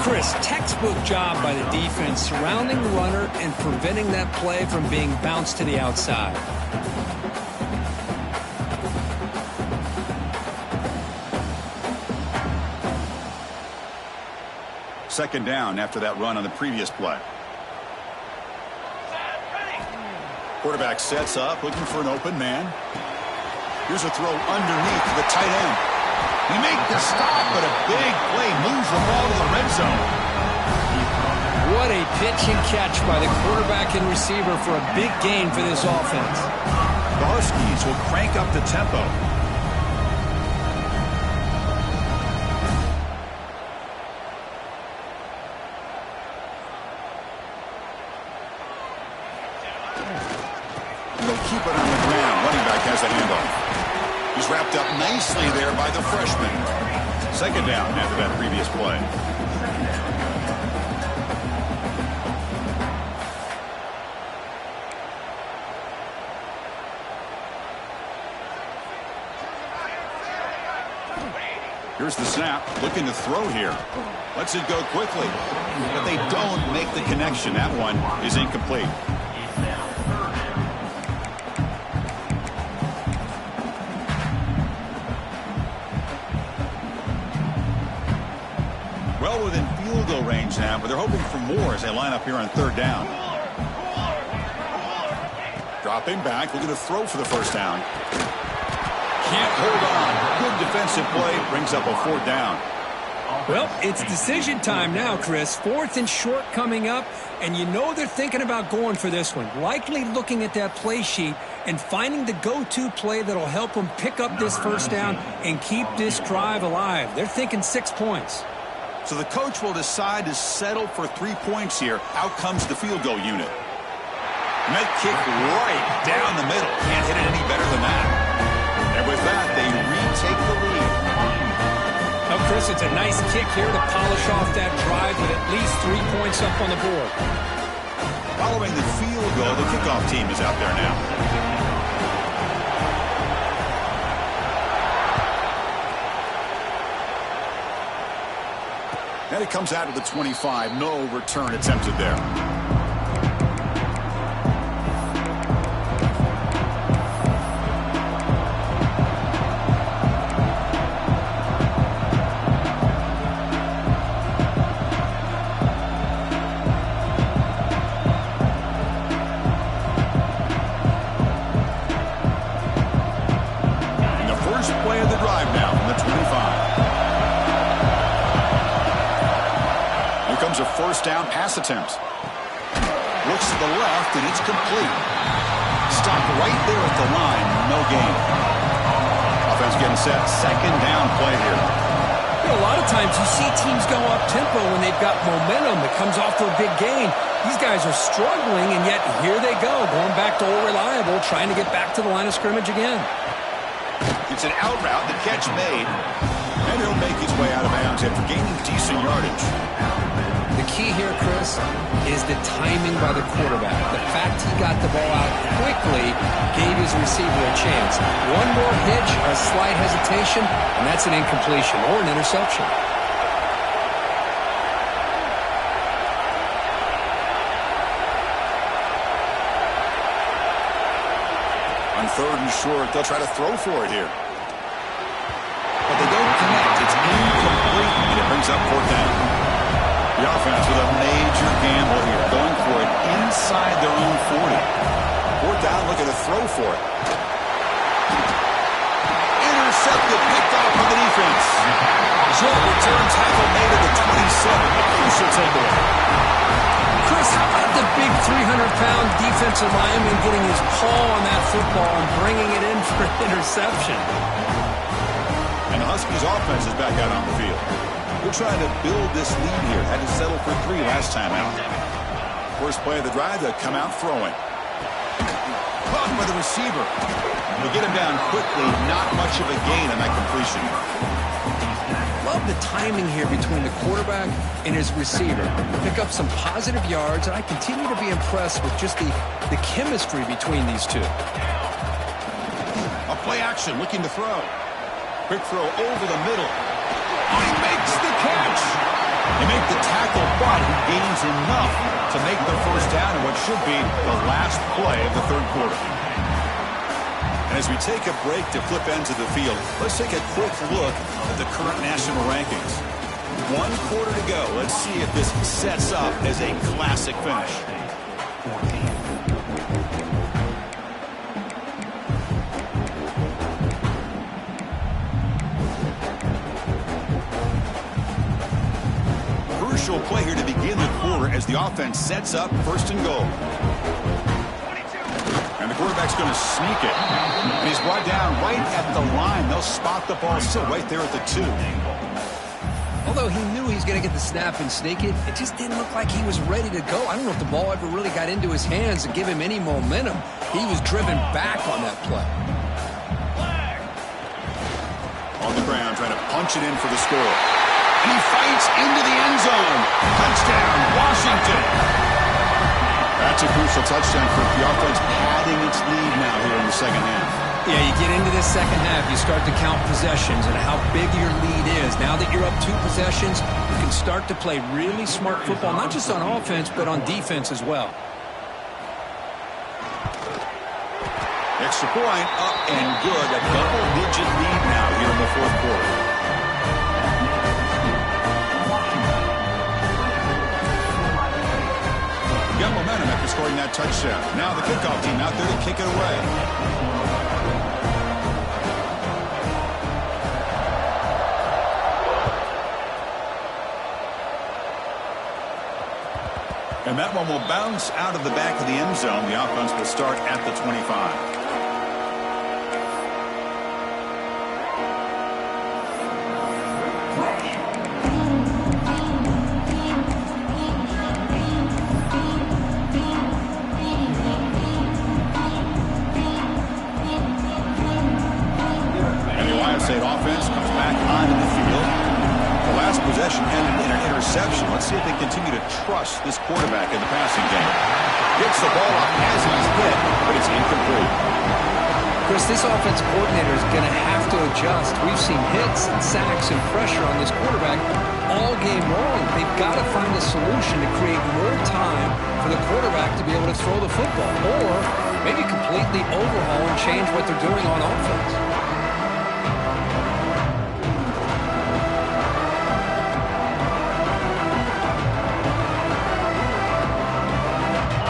[SPEAKER 2] Chris, textbook job by the defense, surrounding the runner and preventing that play from being bounced to the outside.
[SPEAKER 1] Second down after that run on the previous play. Quarterback sets up, looking for an open man. Here's a throw underneath to the tight end. He makes the stop, but a big play moves the ball to the red zone.
[SPEAKER 2] What a pitch and catch by the quarterback and receiver for a big gain for this offense.
[SPEAKER 1] The Huskies will crank up the tempo. Keep it on the ground. Running back has a handoff. He's wrapped up nicely there by the freshman. Second down after that previous play. Here's the snap. Looking to throw here. Lets it go quickly. But they don't make the connection. That one is incomplete. Well within field goal range now, but they're hoping for more as they line up here on 3rd down. Dropping back, looking to throw for the first down. Can't hold on. Good defensive play, brings up a 4th down.
[SPEAKER 2] Well, it's decision time now, Chris. 4th and short coming up, and you know they're thinking about going for this one. Likely looking at that play sheet and finding the go-to play that'll help them pick up this first down and keep this drive alive. They're thinking 6 points.
[SPEAKER 1] So the coach will decide to settle for 3 points here. Out comes the field goal unit. Med kick right down the middle. Can't hit it any better than that. And with that, they retake the lead.
[SPEAKER 2] Well, Chris, it's a nice kick here to polish off that drive with at least 3 points up on the board.
[SPEAKER 1] Following the field goal, the kickoff team is out there now. And it comes out of the 25. No return attempted there. And the first play of the drive now from the 25. Comes a first down pass attempt. Looks to the left, and it's complete. Stopped right there at the line. No gain. Offense getting set. Second down play here.
[SPEAKER 2] You know, a lot of times you see teams go up-tempo when they've got momentum that comes off their big gain. These guys are struggling, and yet here they go, going back to old reliable, trying to get back to the line of scrimmage again.
[SPEAKER 1] It's an out route. The catch made. And he'll make his way out of bounds after gaining decent yardage.
[SPEAKER 2] The key here, Chris, is the timing by the quarterback. The fact he got the ball out quickly gave his receiver a chance. One more hitch, a slight hesitation, and that's an incompletion or an interception.
[SPEAKER 1] 3rd and short. They'll try to throw for it here. But they don't connect. It's incomplete, and it brings up 4th down. The offense with a major gamble here, going for it inside their own 40. 4th down, looking to throw for it. Intercepted, picked off by the defense. Short return tackle made at the 27. A crucial takeaway.
[SPEAKER 2] Chris, how about the big 300-pound defensive lineman getting his paw on that football and bringing it in for an interception?
[SPEAKER 1] And the Huskies offense is back out on the field. They're trying to build this lead here. Had to settle for 3 last time out. First play of the drive, they'll come out throwing. Caught by the receiver. They get him down quickly. Not much of a gain on that completion.
[SPEAKER 2] Love the timing here between the quarterback and his receiver. Pick up some positive yards, and I continue to be impressed with just the chemistry between these two.
[SPEAKER 1] A play action, looking to throw. Quick throw over the middle. Oh, he makes the catch. They make the tackle, but he gains enough to make the 1st down in what should be the last play of the 3rd quarter. And as we take a break to flip ends of the field, let's take a quick look at the current national rankings. 1 quarter to go. Let's see if this sets up as a classic finish. Crucial play here to begin the quarter as the offense sets up 1st and goal. And the quarterback's going to sneak it. And he's brought down right at the line. They'll spot the ball still right there at the 2.
[SPEAKER 2] Although he knew he was going to get the snap and sneak it, it just didn't look like he was ready to go. I don't know if the ball ever really got into his hands to give him any momentum. He was driven back on that play.
[SPEAKER 1] On the ground, trying to punch it in for the score. And he fights into the end zone. Touchdown, Washington. That's a crucial touchdown for the offense, padding its lead now here in the 2nd half.
[SPEAKER 2] Yeah, you get into this 2nd half, you start to count possessions and how big your lead is. Now that you're up 2 possessions, you can start to play really smart football, not just on offense, but on defense as well.
[SPEAKER 1] Extra point, up and good. A double-digit lead now here in the 4th quarter. Got momentum after scoring that touchdown. Now the kickoff team out there to kick it away. And that one will bounce out of the back of the end zone. The offense will start at the 25. Let's see if they continue to trust this quarterback in the passing game. Gets the ball up as he's hit, but it's incomplete.
[SPEAKER 2] Chris, this offense coordinator is going to have to adjust. We've seen hits and sacks and pressure on this quarterback all game long. They've got to find a solution to create more time for the quarterback to be able to throw the football, or maybe completely overhaul and change what they're doing on offense.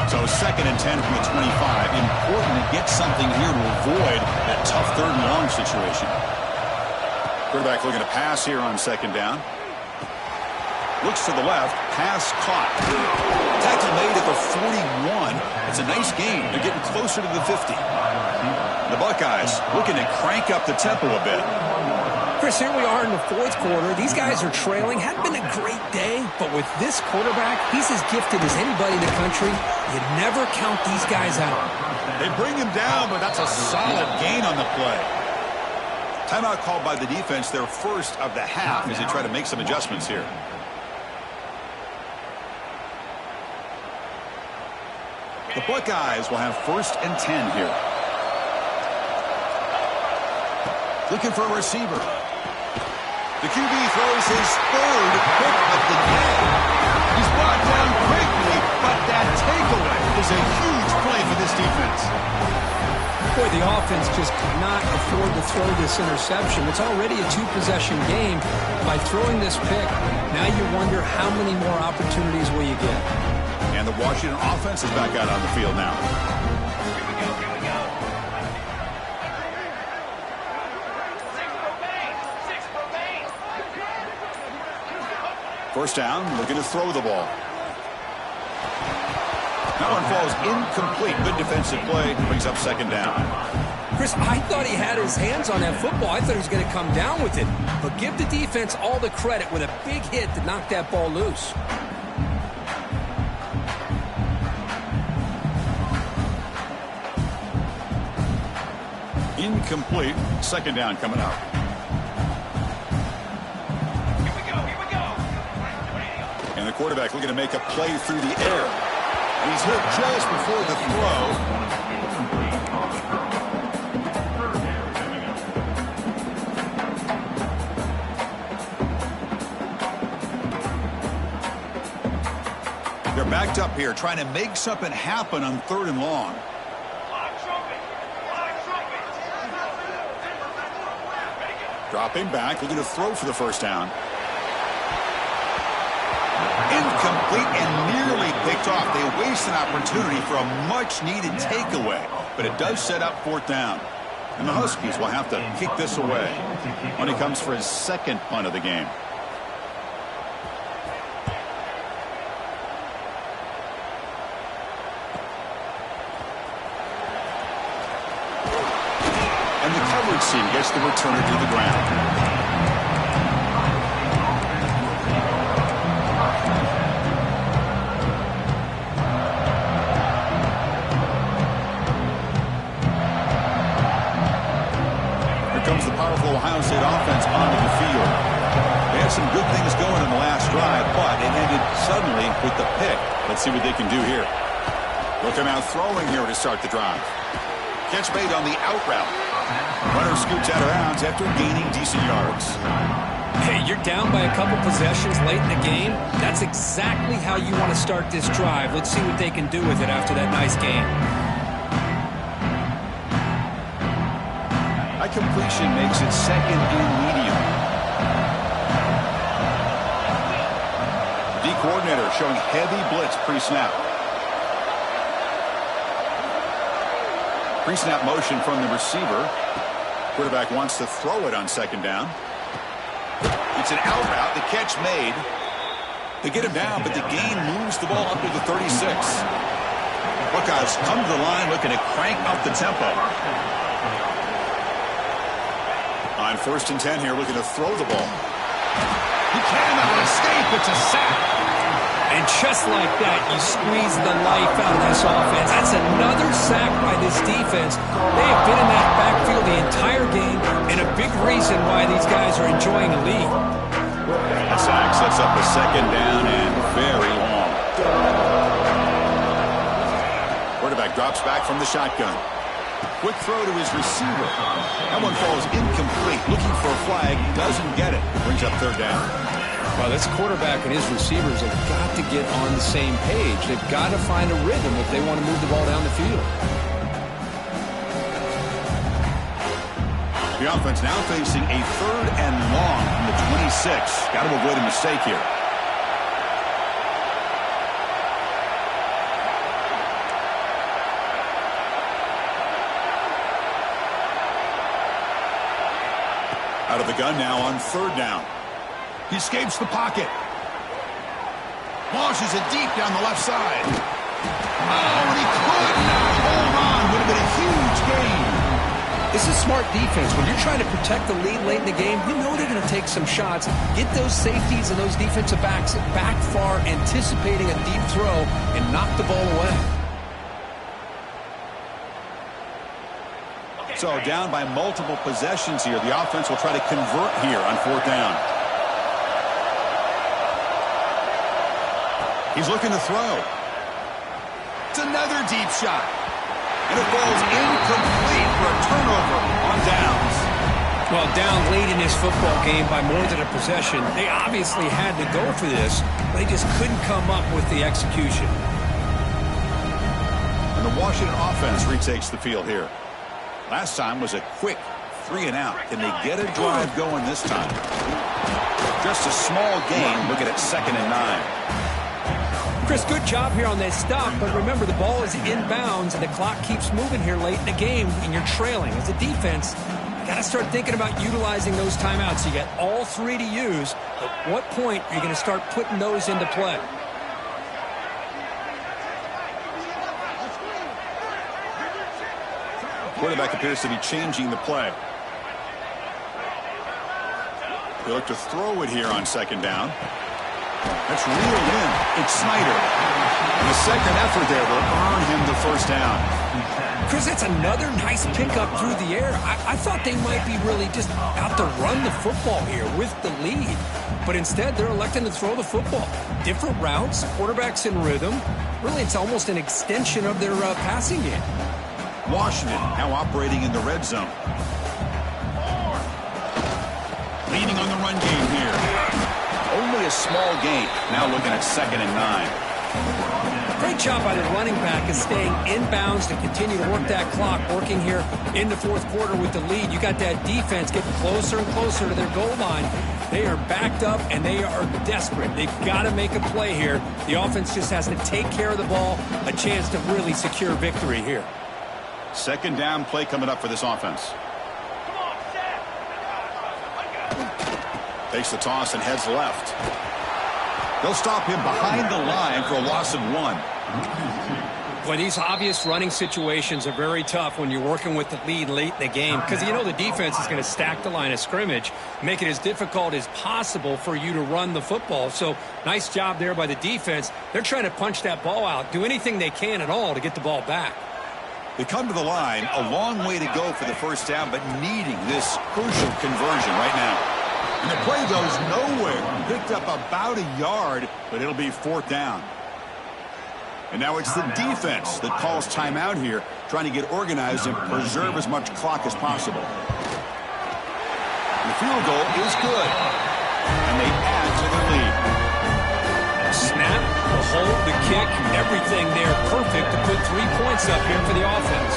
[SPEAKER 1] So 2nd and 10 from the 25. Important to get something here to avoid that tough 3rd and long situation. Quarterback looking to pass here on 2nd down. Looks to the left. Pass caught. Tackle made at the 41. It's a nice gain. They're getting closer to the 50. The Buckeyes looking to crank up the tempo a bit.
[SPEAKER 2] Chris, here we are in the 4th quarter. These guys are trailing. Hadn't been a great day, but with this quarterback, he's as gifted as anybody in the country. You never count these guys out.
[SPEAKER 1] They bring him down, but that's a solid gain on the play. Timeout called by the defense, their 1st of the half, as they try to make some adjustments here. The Buckeyes will have 1st and 10 here. Looking for a receiver. The QB throws his 3rd pick of the day. He's brought down quickly, but that takeaway is a huge play for this defense.
[SPEAKER 2] Boy, the offense just could not afford to throw this interception. It's already a two-possession game. By throwing this pick, now you wonder how many more opportunities will you get.
[SPEAKER 1] And the Washington offense is back out on the field now. First down, looking to throw the ball. That one falls incomplete. Good defensive play. Brings up second down.
[SPEAKER 2] Chris, I thought he had his hands on that football. I thought he was going to come down with it. But give the defense all the credit with a big hit to knock that ball loose.
[SPEAKER 1] Incomplete. Second down coming up. And the quarterback looking to make a play through the air. And he's hit just before the throw. They're backed up here, trying to make something happen on 3rd and long. Dropping back, looking to throw for the first down. Incomplete and nearly picked off. They waste an opportunity for a much-needed takeaway, but it does set up 4th down. And the Huskies will have to kick this away when he comes for his second punt of the game. And the coverage team gets the returner to the ground. Comes the powerful Ohio State offense onto the field. They had some good things going in the last drive, but it ended suddenly with the pick. Let's see what they can do here. They'll come out throwing here to start the drive. Catch made on the out route. Runner scoots out of bounds after gaining decent yards.
[SPEAKER 2] Hey, you're down by a couple possessions late in the game. That's exactly how you want to start this drive. Let's see what they can do with it after that nice game.
[SPEAKER 1] Completion makes it 2nd and medium. D coordinator showing heavy blitz pre-snap. Pre-snap motion from the receiver. Quarterback wants to throw it on 2nd down. It's an out route. The catch made. They get him down, but the gain moves the ball up to the 36. Buckeyes come to the line looking to crank up the tempo. On 1st and 10 here, looking to throw the ball. He cannot escape. It's a sack.
[SPEAKER 2] And just like that, you squeeze the life out of this offense. That's another sack by this defense. They have been in that backfield the entire game, and a big reason why these guys are enjoying a lead.
[SPEAKER 1] A sack sets up a 2nd down and very long. Quarterback drops back from the shotgun. Quick throw to his receiver. That one falls incomplete. Looking for a flag. Doesn't get it. Brings up 3rd down.
[SPEAKER 2] Well, this quarterback and his receivers have got to get on the same page. They've got to find a rhythm if they want to move the ball down the field.
[SPEAKER 1] The offense now facing a 3rd and long from the 26. Got to avoid a mistake here. Out of the gun now on 3rd down. He escapes the pocket. Launches it deep down the left side. Oh, and he could not hold on. Would have been a huge gain.
[SPEAKER 2] This is smart defense. When you're trying to protect the lead late in the game, you know they're going to take some shots. Get those safeties and those defensive backs back far, anticipating a deep throw, and knock the ball away.
[SPEAKER 1] So down by multiple possessions here. The offense will try to convert here on 4th down. He's looking to throw. It's another deep shot. And it falls incomplete for a turnover on downs.
[SPEAKER 2] Well, down late in this football game by more than a possession, they obviously had to go for this. They just couldn't come up with the execution.
[SPEAKER 1] And the Washington offense retakes the field here. Last time was a quick 3-and-out. Can they get a drive going this time? Just a small gain. Looking at 2nd and 9.
[SPEAKER 2] Chris, good job here on that stop, but remember the ball is inbounds and the clock keeps moving here late in the game and you're trailing. As a defense, you got to start thinking about utilizing those timeouts. You got all 3 to use. At what point are you going to start putting those into play?
[SPEAKER 1] Quarterback appears to be changing the play. They look to throw it here on 2nd down. That's reeled in. It's Snyder. And the second effort there will earn him the 1st down.
[SPEAKER 2] Chris, that's another nice pickup through the air. I thought they might be really just out to run the football here with the lead. But instead, they're electing to throw the football. Different routes, quarterbacks in rhythm. Really, it's almost an extension of their passing game.
[SPEAKER 1] Washington now operating in the red zone. Leading on the run game here. Only a small gain. Now looking at 2nd and 9.
[SPEAKER 2] Great job by the running back is staying inbounds to continue to work that clock, working here in the 4th quarter with the lead. You got that defense getting closer and closer to their goal line. They are backed up and they are desperate. They've got to make a play here. The offense just has to take care of the ball, a chance to really secure victory here.
[SPEAKER 1] 2nd down play coming up for this offense. Takes the toss and heads left. They'll stop him behind the line for a loss of 1.
[SPEAKER 2] Boy, these obvious running situations are very tough when you're working with the lead late in the game because you know the defense is going to stack the line of scrimmage, make it as difficult as possible for you to run the football. So nice job there by the defense. They're trying to punch that ball out, do anything they can at all to get the ball back.
[SPEAKER 1] They come to the line, a long way to go for the 1st down, but needing this crucial conversion right now. And the play goes nowhere. Picked up about a yard, but it'll be 4th down. And now it's the defense that calls timeout here, trying to get organized and preserve as much clock as possible. The field goal is good, and they add to the lead.
[SPEAKER 2] Snap, the hold, the kick, everything there perfect to put 3 points up here for the offense.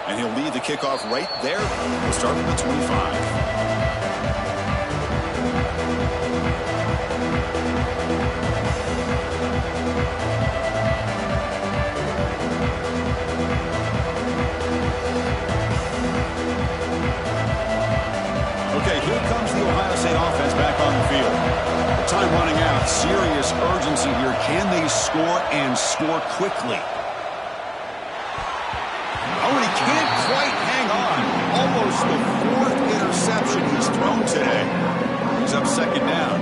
[SPEAKER 1] And he'll lead the kickoff right there. We'll start from the 25. Okay, here comes the Ohio State offense back on the field. Time running out. Serious urgency here. Can they score and score quickly? Oh, and he can't quite hang on. Almost the 4th interception he's thrown today. He's up 2nd down.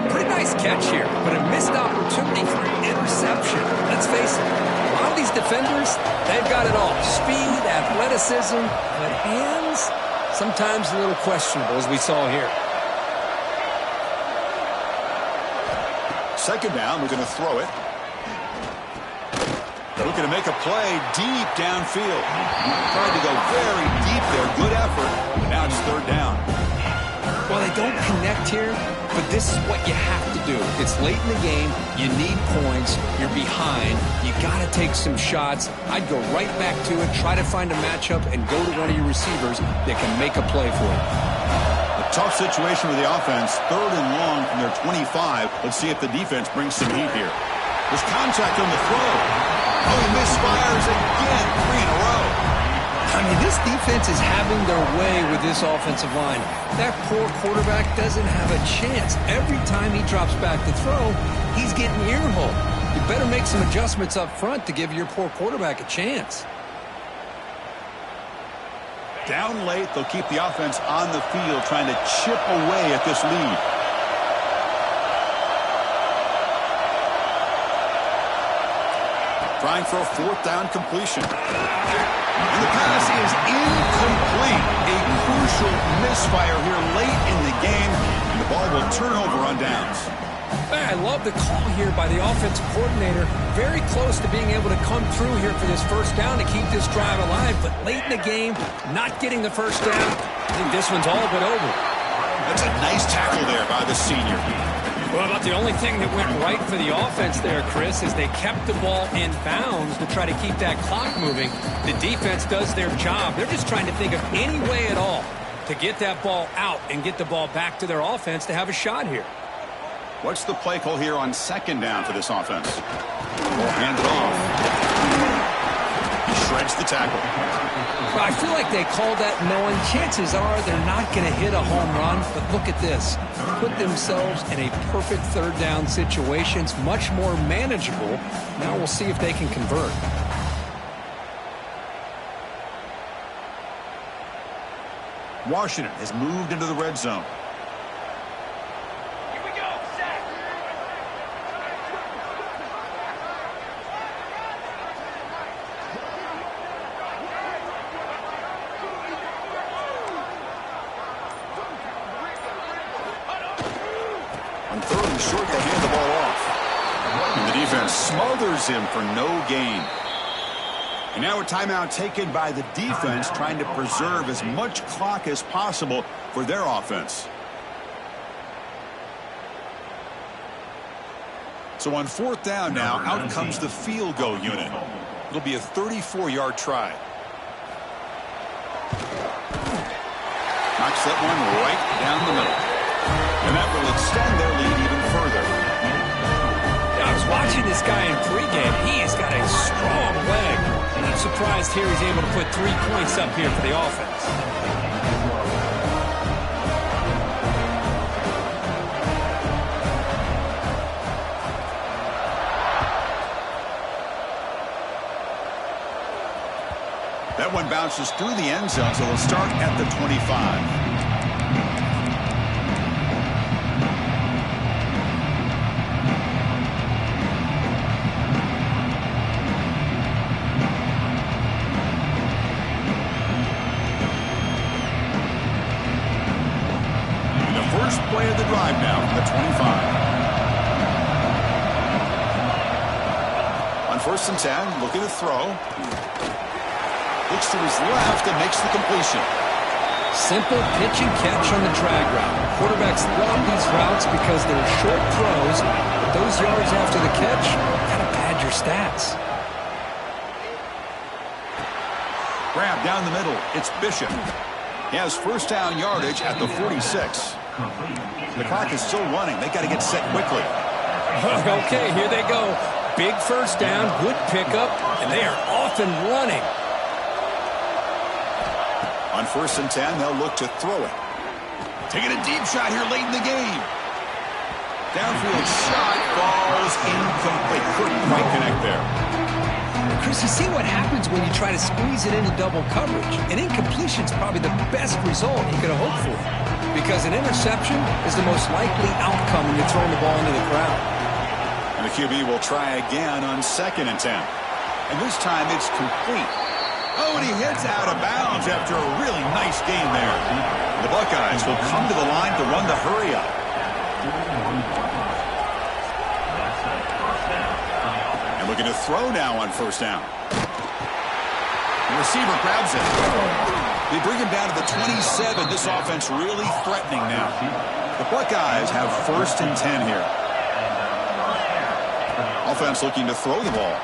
[SPEAKER 2] Pretty nice catch here, but a missed opportunity for an interception. Let's face it, a lot of these defenders, they've got it all. Speed, athleticism, but hands, sometimes a little questionable, as we saw here.
[SPEAKER 1] 2nd down, we're going to throw it. Looking to make a play deep downfield. Tried to go very deep there. Good effort. But now it's 3rd down.
[SPEAKER 2] Well, they don't connect here, but this is what you have to do. It's late in the game. You need points. You're behind. You got to take some shots. I'd go right back to it, try to find a matchup, and go to one of your receivers that can make a play for you.
[SPEAKER 1] A tough situation with the offense. 3rd and long from their 25. Let's see if the defense brings some heat here. There's contact on the throw. Oh, he misfires again. 3 in a row.
[SPEAKER 2] I mean, this defense is having their way with this offensive line. That poor quarterback doesn't have a chance. Every time he drops back to throw, he's getting earholed. You better make some adjustments up front to give your poor quarterback a chance.
[SPEAKER 1] Down late, they'll keep the offense on the field trying to chip away at this lead. Trying for a 4th down completion. And the pass is incomplete. A crucial misfire here late in the game. And the ball will turn over on downs.
[SPEAKER 2] I love the call here by the offensive coordinator. Very close to being able to come through here for this 1st down to keep this drive alive. But late in the game, not getting the 1st down. I think this one's all but over.
[SPEAKER 1] That's a nice tackle there by the senior.
[SPEAKER 2] Well, about the only thing that went right for the offense there, Chris, is they kept the ball in bounds to try to keep that clock moving. The defense does their job. They're just trying to think of any way at all to get that ball out and get the ball back to their offense to have a shot here.
[SPEAKER 1] What's the play call here on second down for this offense? We'll hand it off. He shreds the tackle.
[SPEAKER 2] Well, I feel like they called that knowing chances are they're not going to hit a home run, but look at this. Put themselves in a perfect third down situation. It's much more manageable. Now we'll see if they can convert.
[SPEAKER 1] Washington has moved into the red zone. On third and short, they hand the ball off. And the defense smothers him for no gain. And now a timeout taken by the defense, trying to preserve as much clock as possible for their offense. So on fourth down now, out comes the field goal unit. It'll be a 34-yard try. Knocks that one right down the middle. And that will extend their lead even further.
[SPEAKER 2] I was watching this guy in pregame. He's got a strong leg. And I'm surprised here he's able to put 3 points up here for the offense.
[SPEAKER 1] That one bounces through the end zone, so they'll start at the 25. First play of the drive now from the 25. On first and 10, looking to throw. Looks to his left and makes the completion.
[SPEAKER 2] Simple pitch and catch on the drag route. Quarterbacks love these routes because they're short throws, but those yards after the catch kind of pad your stats.
[SPEAKER 1] Grab down the middle. It's Bishop. He has first down yardage at the 46. The clock is still running. They got to get set quickly.
[SPEAKER 2] Okay, here they go. Big first down, good pickup, and they are off and running.
[SPEAKER 1] On first and 10, they'll look to throw it. Taking a deep shot here late in the game. Downfield shot falls incomplete. Couldn't quite connect there.
[SPEAKER 2] Chris, you see what happens when you try to squeeze it into double coverage. An incompletion is probably the best result you could have hoped for, because an interception is the most likely outcome when you're throwing the ball into the crowd.
[SPEAKER 1] And the QB will try again on second and 10. And this time it's complete. Oh, and he hits out of bounds after a really nice gain there. The Buckeyes will come to the line to run the hurry up. And looking to throw now on first down. The receiver grabs it. They bring him down to the 27. This offense really threatening now. The Buckeyes have first and 10 here. Offense looking to throw the ball.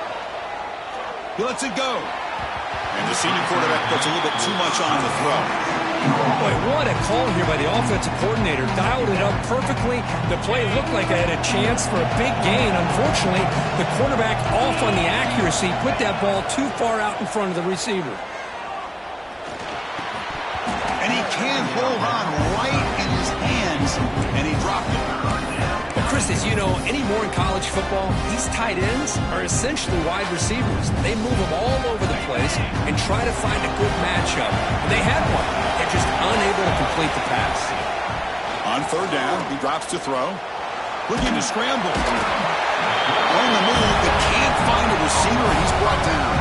[SPEAKER 1] He lets it go. And the senior quarterback puts a little bit too much on the throw.
[SPEAKER 2] Boy, what a call here by the offensive coordinator. Dialed it up perfectly. The play looked like it had a chance for a big gain. Unfortunately, the quarterback off on the accuracy, put that ball too far out in front of the receiver.
[SPEAKER 1] And he can't hold on right in his hands, and he dropped it.
[SPEAKER 2] Well, Chris, as you know, anymore in college football, these tight ends are essentially wide receivers. They move them all over the place and try to find a good matchup. And they had one. They're just unable to complete the pass.
[SPEAKER 1] On third down, he drops to throw. Looking to scramble. On the move, but can't find a receiver, and he's brought down.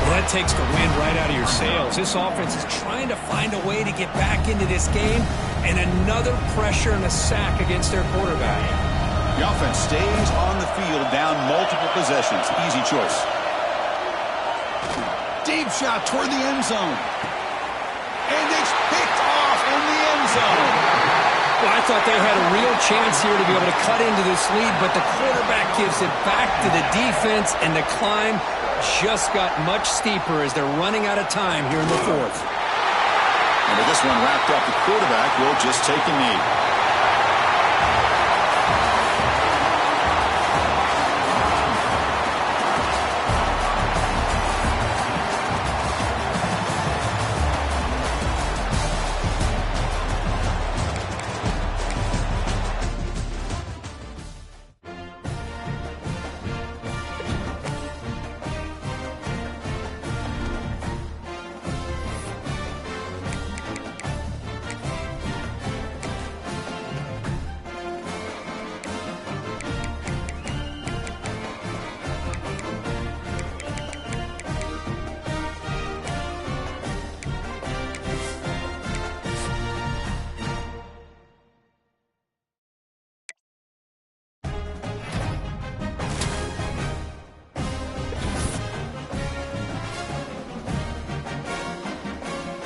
[SPEAKER 2] Well, that takes the wind right out of your sails. This offense is trying to find a way to get back into this game, and another pressure and a sack against their quarterback.
[SPEAKER 1] The offense stays on the field, down multiple possessions. Easy choice. Deep shot toward the end zone. And it's picked off in the end zone.
[SPEAKER 2] Well, I thought they had a real chance here to be able to cut into this lead, but the quarterback gives it back to the defense, and the climb just got much steeper as they're running out of time here in the fourth.
[SPEAKER 1] And with this one wrapped up, the quarterback will just take a knee.